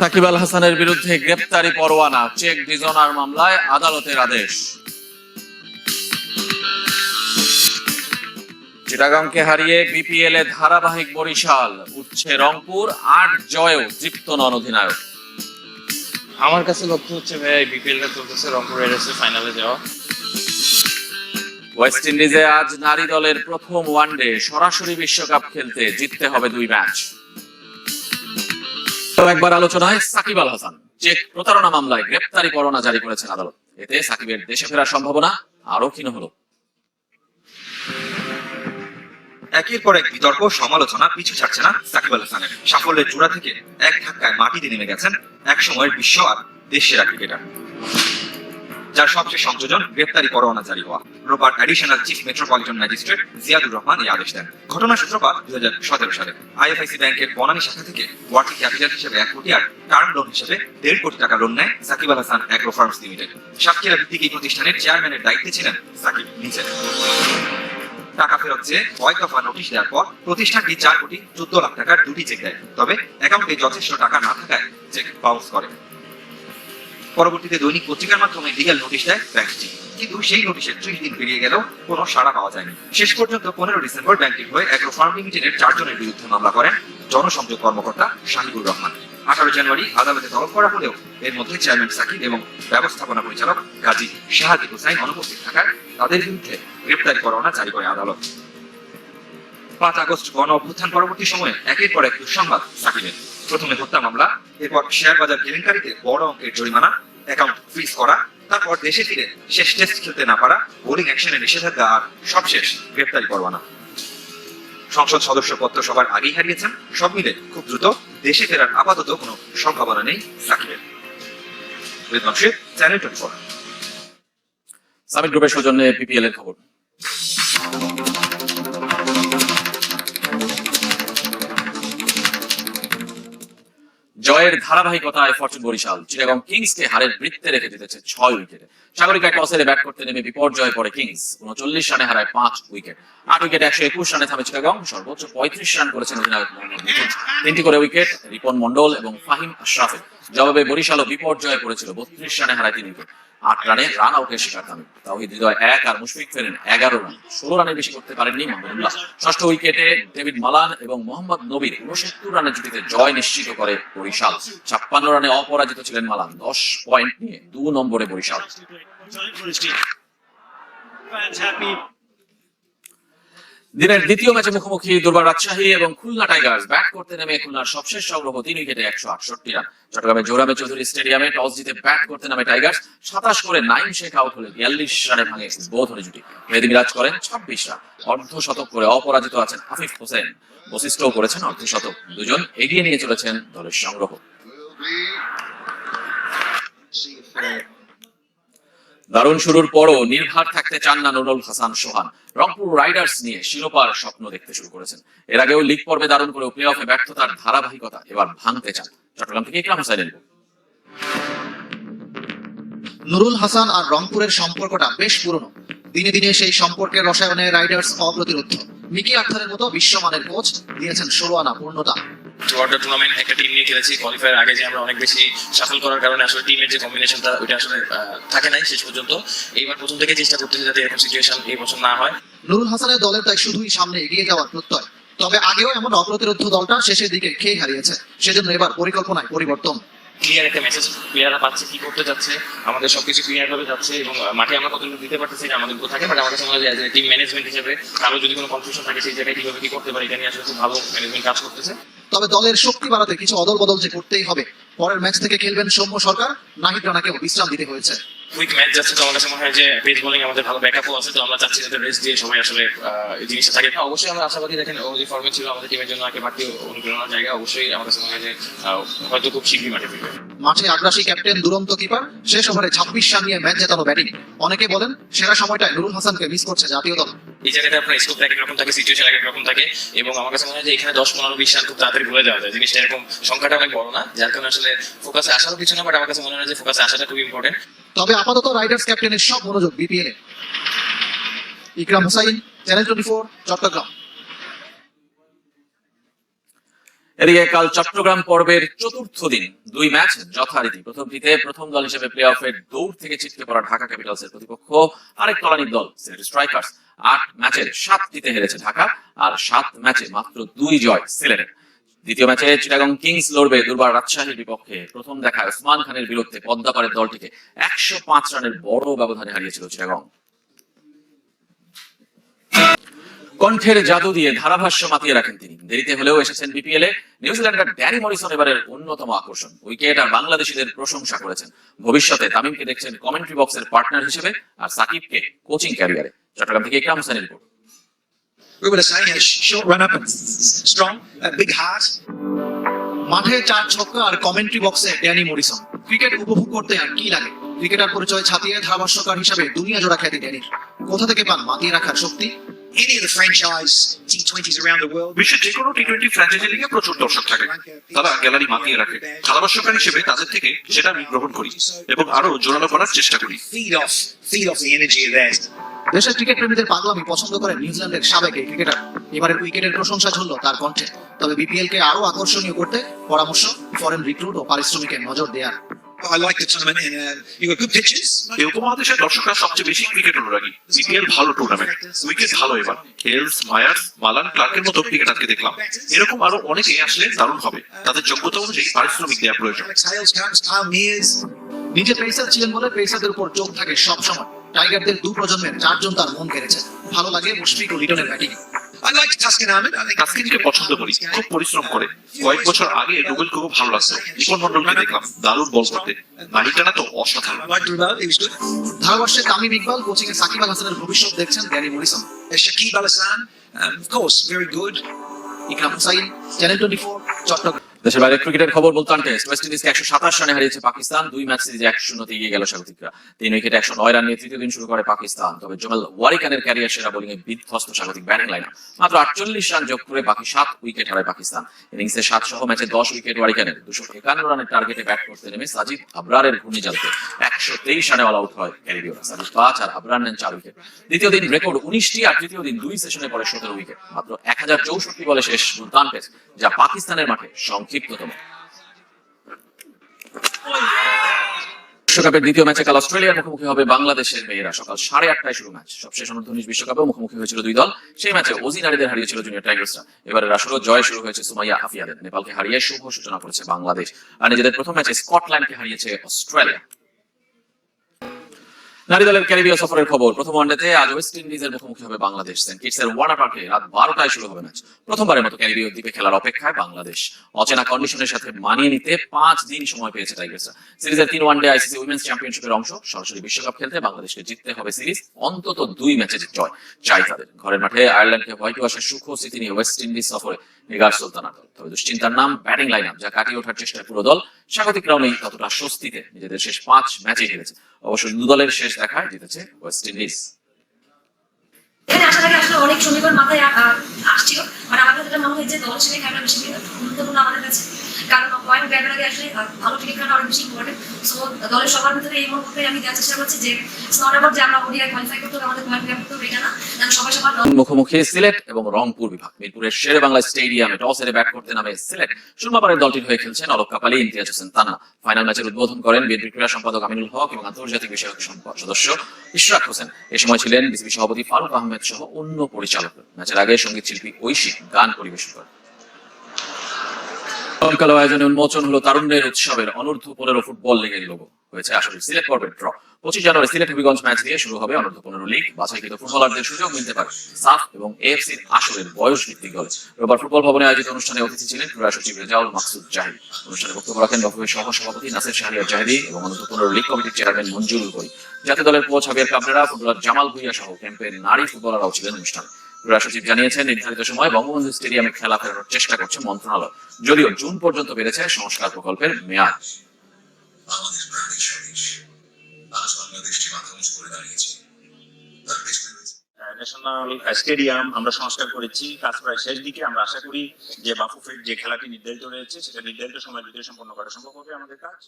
সাকিব আল হাসানের বিরুদ্ধে গ্রেপ্তারি পরোয়ানা, চেক ডিজনার মামলায় আদালতের আদেশ। চিটাগাংকে হারিয়ে বিপিএল এ ধারাবাহিক বরিশাল, উঠছে রংপুর, ৮ জয়েও তৃপ্ত নন অধিনায়ক। আমার কাছে লক্ষ্য হচ্ছে ভাই বিপিএল টা চলতেছে, রংপুর রাইডার্সের ফাইনালে যাওয়া। ওয়েস্ট ইন্ডিজে আজ নারী দলের প্রথম ওয়ানডে, সরাসরি বিশ্বকাপ খেলতে জিততে হবে 2 ম্যাচ। একবার আলোচনায় সাকিব আল হাসান, চেক প্রতারণা মামলায় গ্রেপ্তারি পরোয়ানা জারি করেছেন আদালত। এতে সাকিবের দেশে ফেরার সম্ভাবনা আরো ক্ষীণ হলো। একের পর এক বিতর্ক, সমালোচনা পিছু ছাড়ছে না সাকিব আল হাসানের। সাফল্যের চূড়া থেকে এক ধাক্কায় মাটিতে নেমে গেছেন এক সময়ের বিশ্ব আর দেশ সেরা ক্রিকেটার, যার সবচেয়ে সংযোজন গ্রেপ্তারি পরোয়ানা জারি হওয়া। রোববার additional chief metropolitan magistrate Ziadur Rahman এই আদেশ দেন। ঘটনার সূত্রপাত 2017 সালে। আইএফআইসি ব্যাংকের বনানী শাখা থেকে ওয়ার্কিং ক্যাপিটাল হিসেবে 1 কোটি আর টার্ম লোন হিসেবে 1.5 কোটি টাকা লোন নেয় Shakib Al Hasan agro farms limited. Satkhira ভিত্তিক এই প্রতিষ্ঠানের চেয়ারম্যানের দায়িত্বে ছিলেন সাকিব নিজে। টাকা ফেরত চেয়ে 6 দফা নোটিশ দেওয়ার পর প্রতিষ্ঠানটি 4 কোটি 14 লাখ টাকার 2টি চেক দেয়। তবে অ্যাকাউন্টে যথেষ্ট টাকা না থাকায় চেক বাউন্স করে। পরবর্তীতে দৈনিক পত্রিকার মাধ্যমে লিগ্যাল নোটিশ দেয় ব্যাংকটি, কিন্তু সেই নোটিশের 30 দিন পেরিয়ে গেলেও কোনো সাড়া পাওয়া যায়নি। শেষ পর্যন্ত 15 ডিসেম্বর ব্যাংকটির হয়ে অ্যাগ্রো ফার্ম লিমিটেডের 4 জনের বিরুদ্ধে মামলা করেন জনসংযোগ কর্মকর্তা শাহিবুর রহমান। 18 জানুয়ারি আদালতে তলব করা হলেও এর মধ্যে চেয়ারম্যান সাকিব এবং ব্যবস্থাপনা পরিচালক গাজী শাহাদি হুসাইন অনুপস্থিত থাকায় তাদের বিরুদ্ধে গ্রেপ্তারি পরোয়ানা জারি করে আদালত। 5 আগস্ট গণ অভ্যুত্থান পরবর্তী সময়ে একের পর এক দুঃসংবাদ সাকিবের। প্রথমে হত্যা মামলা, এরপর শেয়ার বাজার কেলেঙ্কারিতে বড় অঙ্কের জরিমানা, অ্যাকাউন্ট ফ্রিজ করা, তারপর দেশে ফিরে শেষ টেস্ট খেলতে না পারা, বোলিং অ্যাকশনে নিষেধাজ্ঞা আর সবশেষ গ্রেপ্তারি পরোয়ানা। সংসদ সদস্য পদ সবার আগেই হারিয়েছেন। সব মিলে খুব দ্রুত দেশে ফেরার আপাতত কোনো সম্ভাবনা নেই সাকিবের। চ্যানেল 24। সামিট গ্রুপের সৌজন্যে বিপিএল এর খবর। জয়ের ধারাবাহিকতায় ফরচুন বরিশাল, চিটাগং কিংসকে হারের বৃত্তে রেখে দিতেছে 6 উইকেটে। সাগরিকায় টসে ব্যাট করতে নেমে বিপর্যয় পড়ে কিংস, 39 রানে হারায় 5 উইকেট। 8 উইকেটে 121 রানে থামে চিটাগং। সর্বোচ্চ 35 রান করেছেন অধিনায়ক মোহাম্মদ মিঠুন, 3টি করে উইকেট রিপন মন্ডল এবং ফাহিম আশরাফের। জবাবে বরিশালও বিপর্যয়ে পড়েছিল, 32 রানে হারায় 3 উইকেট। 8 রানে রান আউটের শিকার তামিম। তাওহিদ হৃদয় 1 আর মুশফিক ফেরেন 11 রান। 16 রানের বেশি করতে পারেননি মাহমুদুল্লাহ। ষষ্ঠ উইকেটে ডেভিড মালান এবং মোহাম্মদ নবীর 69 রানের জুটিতে জয় নিশ্চিত করে বরিশাল। 56 রানে অপরাজিত ছিলেন মালান। 10 পয়েন্ট নিয়ে 2 নম্বরে বরিশাল। দিনের দ্বিতীয় ম্যাচে মুখোমুখি দুর্বার রাজশাহী এবং খুলনা টাইগার্স। ব্যাট করতে নেমে খুলনার সবশেষ সংগ্রহ 3 উইকেটে 168 রান। চট্টগ্রামের জোরামে চৌধুরী স্টেডিয়ামে টস জিতে ব্যাট করতে নামে টাইগার্স। 27 করে নাইম শেখ আউট হলে 42 রানে ভাঙে বোধহরি জুটি। মেহেদী মিরাজ করেন 26 রান। অর্ধশতক করে অপরাজিত আছেন আফিফ হোসেন, বশিষ্ঠও করেছেন অর্ধশতক। দুজন এগিয়ে নিয়ে চলেছেন দলের সংগ্রহ। দারুণ শুরুর পরও নির্ভার থাকতে চান না নুরুল হাসান সোহান। রংপুর রাইডার্স নিয়ে শিরোপার স্বপ্ন দেখতে শুরু করেছেন। এর আগেও লিগ পর্বে দারুণ করেও প্লে অফে ব্যর্থতার ধারাবাহিকতা এবার ভাঙতে চান। চট্টগ্রাম থেকে ইকরাম হোসেন। নুরুল হাসান আর রংপুরের সম্পর্কটা বেশ পুরনো। দিনে দিনে সেই সম্পর্কের রসায়নে রাইডার্স অপ্রতিরোধ। মিকি আক্তারের মতো বিশ্বমানের কোচ দিয়েছেন 16 আনা পূর্ণতা। থ্রুআউট দ্য টুর্নামেন্ট একটা টিম নিয়ে খেলেছি। কোয়ালিফায়ার আগে যে আমরা অনেক বেশি সাফল করার কারণে আসলে টিমের যে কম্বিনেশনটা ওইটা আসলে থাকে নাই শেষ পর্যন্ত। এইবার প্রথম থেকে চেষ্টা করতেছি যাতে এরকম সিচুয়েশন এই বছর না হয়। নুরুল হাসানের দলের তাই শুধুই সামনে এগিয়ে যাওয়ার প্রত্যয়। তবে আগেও এমন অপ্রতিরোধ দলটা শেষের দিকে খেয়ে হারিয়েছে। সেজন্য এবার পরিকল্পনায় পরিবর্তন। ক্লিয়ার একটা মেসেজ প্লেয়াররা পাচ্ছে কি করতে যাচ্ছে, আমাদের সবকিছু ক্লিয়ার ভাবে যাচ্ছে এবং মাঠে আমরা কতটুকু দিতে পারতেছি এটা আমাদের উপর থাকে। বাট আমার কাছে মনে হয় যে টিম ম্যানেজমেন্ট হিসেবে কারো যদি কোনো কনফিউশন থাকে সেই জায়গায় কিভাবে কি করতে পারে এটা নিয়ে আসলে খুব ভালো ম্যানেজমেন্ট কাজ করতেছে। তবে দলের শক্তি বাড়াতে কিছু অদল বদল যে করতেই হবে। পরের ম্যাচ থেকে খেলবেন সৌম্য সরকার, নাহিদ রানাকেও বিশ্রাম দিতে হয়েছে। কুইক ম্যাচ যাচ্ছে, তো আমার কাছে মনে হয় যে পেস বোলিং আমাদের ভালো ব্যাকআপও আছে। তো আমরা চাচ্ছি যাতে রেস্ট দিয়ে সবাই আসলে এই জিনিসটা থাকে। অবশ্যই আমরা আশাবাদী, দেখেন ও যে ফর্মে ছিল আমাদের টিমের জন্য আগে বাড়তি অনুপ্রেরণার জায়গা। অবশ্যই আমার কাছে মনে হয় যে হয়তো খুব শীঘ্রই মাঠে ফিরবে। মাঠে আগ্রাসী ক্যাপ্টেন, দুরন্ত কিপার, শেষ ওভারে 26 রান নিয়ে ম্যাচ জেতানো ব্যাটিং। অনেকে বলেন সেরা সময়টায় নুরুল হাসানকে মিস করছে জাতীয় দল। এই জায়গাটা আপনার স্কোপ এক রকম থাকে, সিচুয়েশন এক রকম থাকে এবং আমার কাছে মনে হয় যে এখানে 10-15-20 রান খুব তাড়াতাড়ি ভুলে যাওয়া যায়। জিনিসটা এরকম সংখ্যাটা অনেক বড় না, যার কারণে আসলে ফোকাসে আসারও কিছু না। বাট আমার কাছে মনে হয় যে ফোকাসে আসাটা খুব ইম্পর্টেন্ট। তবে আপাতত রাইডার্স ক্যাপ্টেনের সব মনোযোগ বিপিএল এ। ইকরাম হোসাইন, চ্যানেল 24, চট্টগ্রাম। এদিকে কাল চট্টগ্রাম পর্বের চতুর্থ দিন দুই ম্যাচ যথারীতি। প্রথমটিতে প্রথম দল হিসেবে প্লে অফের দৌড় থেকে ছিটকে পড়া ঢাকা ক্যাপিটালসের প্রতিপক্ষ আরেক তলানির দল সিলেট স্ট্রাইকার্স। ৮ ম্যাচের 7টিতে হেরেছে ঢাকা, আর 7 ম্যাচে মাত্র 2 জয় সিলেটের। দ্বিতীয় ম্যাচে চিটাগং কিংস লড়বে দুর্বার রাজশাহীর বিপক্ষে। প্রথম দেখায় ওসমান খানের বিরুদ্ধে পদ্মাপাড়ের দলটিকে 105 রানের বড় ব্যবধানে হারিয়েছিল চিটাগং। কণ্ঠের জাদু দিয়ে ধারাভাষ্য মাতিয়ে রাখেন তিনি। দেরিতে হলেও এসেছেন বিপিএল এ। নিউজিল্যান্ডের ড্যানি মরিসন এবারের অন্যতম আকর্ষণ। উইকেট আর বাংলাদেশিদের প্রশংসা করেছেন। ভবিষ্যতে তামিমকে দেখছেন কমেন্ট্রি বক্সের পার্টনার হিসেবে, আর সাকিবকে কোচিং ক্যারিয়ারে। চট্টগ্রাম থেকে ইকরাম হোসেনের report. We were saying a short run up and strong, a big heart. মাঠে 4 ছক্কা আর কমেন্ট্রি বক্সে ড্যানি মরিসন। ক্রিকেট উপভোগ করতে আর কি লাগে। ক্রিকেটার পরিচয় ছাপিয়ে ধারাভাষ্যকার হিসেবে দুনিয়া জোড়া খ্যাতি ড্যানির। কোথা থেকে পান মাতিয়ে রাখার শক্তি? Any of the franchise T20s around the world. বিশ্বের যে কোনো টি-20 ফ্র্যাঞ্চাইজি লিগে প্রচুর দর্শক থাকে, তারা গ্যালারি মাতিয়ে রাখে। ধারাভাষ্যকার হিসেবে তাদের থেকে সেটা আমি গ্রহণ করি এবং আরো জোরালো করার চেষ্টা করি। Feed off the energy of that. দেশের ক্রিকেট প্রেমীদের পাগলামি পছন্দ করেন নিউজিল্যান্ডের সাবেক এই ক্রিকেটার। এবারের উইকেটের প্রশংসা ঝরল তার কণ্ঠে। তবে বিপিএল কে আরো আকর্ষণীয় করতে পরামর্শ ফরেন রিক্রুট ও পারিশ্রমিকের নজর দেওয়ার। I like the tournament and you got good pitches. এই উপমহাদেশের দর্শকরা সবচেয়ে বেশি ক্রিকেট অনুরাগী। বিপিএল ভালো টুর্নামেন্ট, উইকেট ভালো এবার। হেলস, মায়ার্স, মালান, ক্লার্কের মতো ক্রিকেটারকে দেখলাম। এরকম আরো অনেকে আসলে দারুণ হবে। তাদের যোগ্যতা অনুযায়ী পারিশ্রমিক দেওয়া প্রয়োজন। Alex Hales comes, Kyle Mears. নিজে পেসার ছিলেন বলে পেসারদের উপর চোখ থাকে সব সময়। টাইগারদের 2 প্রজন্মের 4 জন তার মন কেড়েছে। ভালো লাগে মুশফিক ও লিটনের batting. I like Tuscan Ahmed. I think তাসকিনকে পছন্দ করি, খুব পরিশ্রম করে। কয়েক বছর আগে রুবেলকে খুব ভালো লাগতো। রিপন মন্ডলকে দেখলাম দারুণ বল করতে। নাহিটানা তো অসাধারণ। I like Rubel, he was good. ধারাভাষ্যে তামিম ইকবাল, কোচিং এ সাকিব আল হাসানের ভবিষ্যৎ দেখছেন Danny Morrison. Shakib Al Hassan, of course, very good. Ikram Hussain, channel 24, Chattogram. দেশের বাইরে ক্রিকেটের খবর বলতাম। টেস্ট ওয়েস্ট ইন্ডিজকে 127 রানে হারিয়েছে পাকিস্তান। 2 ম্যাচ সিরিজে 1-0 এগিয়ে গেল স্বাগতিকরা। 3 উইকেটে 109 রান নিয়ে তৃতীয় দিন শুরু করে পাকিস্তান। তবে জোমেল ওয়ারিকানের ক্যারিয়ার সেরা বোলিং এ বিধ্বস্ত স্বাগতিক ব্যাটিং লাইন। মাত্র 48 রান যোগ করে বাকি 7 উইকেট হারায় পাকিস্তান। ইনিংসে 7 সহ ম্যাচে 10 উইকেট ওয়ারিকানের। 251 রানের টার্গেটে ব্যাট করতে নেমে সাজিদ আবরারের ঘূর্ণিঝড়ে 123 রানে অল আউট হয় ক্যারিবীয়রা। সাজিদ 5 আর আবরার নেন 4 উইকেট। দ্বিতীয় দিন রেকর্ড 19টি, আর তৃতীয় দিন 2 সেশনে পরে 17 উইকেট। মাত্র 1064 বলে শেষ সুলতান পেস, যা পাকিস্তানের মাঠে সংক্ষিপ্ততম। বিশ্বকাপের দ্বিতীয় ম্যাচে কাল অস্ট্রেলিয়ার মুখোমুখি হবে বাংলাদেশের মেয়েরা। সকাল 8:30টায় শুরু ম্যাচ। সবশেষ অনূর্ধ্ব-19 বিশ্বকাপেও মুখোমুখি হয়েছিল 2 দল। সেই ম্যাচে ওজি নারীদের হারিয়েছিল জুনিয়র টাইগার্সরা। এবারের আসরে জয় শুরু হয়েছে সুমাইয়া আফিয়াদের। নেপালকে হারিয়ে শুভ সূচনা করেছে বাংলাদেশ, আর নিজেদের প্রথম ম্যাচে স্কটল্যান্ডকে হারিয়েছে অস্ট্রেলিয়া। নারী দলের ক্যারিবীয় সফরের খবর। প্রথম ওয়ানডেতে আজ ওয়েস্ট ইন্ডিজের মুখোমুখি হবে বাংলাদেশ। সেন্ট কিটসের ওয়ার্নার পার্কে রাত 12টায় শুরু হবে ম্যাচ। প্রথমবারের মতো ক্যারিবীয় দ্বীপে খেলার অপেক্ষায় বাংলাদেশ। অচেনা কন্ডিশনের সাথে মানিয়ে নিতে 5 দিন সময় পেয়েছে টাইগার্সরা। সিরিজের 3 ওয়ানডে আইসিসি উইমেন্স চ্যাম্পিয়নশিপের অংশ। সরাসরি বিশ্বকাপ খেলতে বাংলাদেশকে জিততে হবে সিরিজ। অন্তত 2 ম্যাচে জয় চাই তাদের। ঘরের মাঠে আয়ারল্যান্ডকে হোয়াইট ওয়াশের সুখ স্মৃতি নিয়ে ওয়েস্ট ইন্ডিজ সফরে নিগার সুলতানা দল। তবে দুশ্চিন্তার নাম ব্যাটিং লাইন আপ, যা কাটিয়ে ওঠার চেষ্টায় পুরো দল। স্বাগতিকরাও নেই ততটা স্বস্তিতে। নিজেদের শেষ 5 ম্যাচে হেরেছে। অবশ্য 2 দলের শেষ দেখায় জিতেছে ওয়েস্ট ইন্ডিজ। এখানে আসার আগে আসলে অনেক শনিবার মাথায় আসছিল, মানে আমার কাছে মনে হয় যে দল ছেড়ে খেলাটা বেশি গুরুত্বপূর্ণ আমাদের কাছে। কারণ পয়েন্ট ব্যাগের আগে আসলে ভালো ক্রিকেট খেলা অনেক বেশি ইম্পর্টেন্ট। সো দলের সবার ভিতরে এই মুহূর্তে আমি দেওয়ার চেষ্টা করছি যে নট অ্যাবাউট যে আমরা ওডিআই কোয়ালিফাই করতে হবে, আমাদের পয়েন্ট ব্যাগ করতে হবে এটা না, যেন সবাই সবার মুখোমুখি সিলেট এবং রংপুর বিভাগ। মিরপুরের শেরে বাংলা স্টেডিয়ামে টস হেরে ব্যাট করতে নামে সিলেট। সুরমাপাড়ের দলটির হয়ে খেলছেন অলক কাপালি, ইমতিয়াজ হোসেন তান্না। ফাইনাল ম্যাচের উদ্বোধন করেন বিএনপি ক্রীড়া সম্পাদক আমিনুল হক এবং আন্তর্জাতিক বিষয়ক সদস্য ইশরাক হোসেন। এ সময় ছিলেন বিসিবি সভাপতি ফারুক আহমেদ সহ অন্য পরিচালকরা। ম্যাচের আগে সঙ্গীত শিল্পী ঐশী গান পরিবেশন করেন। কালো আয়োজনে উন্মোচন হলো তারুণ্যের উৎসবের অনূর্ধ্ব-15 ফুটবল লিগের লোগো। হয়েছে আসলে সিলেট পর্বের ড্র। 25 জানুয়ারি সিলেট হবিগঞ্জ ম্যাচ দিয়ে শুরু হবে অনূর্ধ্ব-15 লিগ। বাছাইকৃত ফুটবলারদের সুযোগ মিলতে পারে সাফ এবং এএফসির আসরের বয়স ভিত্তিক দলে। রোববার ফুটবল ভবনে আয়োজিত অনুষ্ঠানে অতিথি ছিলেন ক্রীড়া সচিব রেজাউল মাকসুদ জাহিদ। অনুষ্ঠানে বক্তব্য রাখেন রফিকের সহ সভাপতি নাসির শাহরিয়ার জাহিদি এবং অনূর্ধ্ব-15 লিগ কমিটির চেয়ারম্যান মঞ্জুরুল করিম। জাতীয় দলের coach Javier Cabrera, footballer Jamal Bhuyan সহ ক্যাম্পের নারী ফুটবলাররাও ছিলেন অনুষ্ঠানে। ক্রীড়া সচিব জানিয়েছেন, নির্ধারিত সময় বঙ্গবন্ধু স্টেডিয়ামে খেলা ফেরানোর চেষ্টা করছে মন্ত্রণালয়, যদিও জুন পর্যন্ত বেড়েছে সংস্কার প্রকল্পের মেয়াদ। ন্যাশনাল স্টেডিয়াম আমরা সংস্কার করেছি, কাজ প্রায় শেষ দিকে। আমরা আশা করি যে বাফুফের যে খেলাটি নির্ধারিত রয়েছে সেটা নির্ধারিত সময়ের ভিতরে সম্পন্ন করা সম্ভব হবে আমাদের কাজ।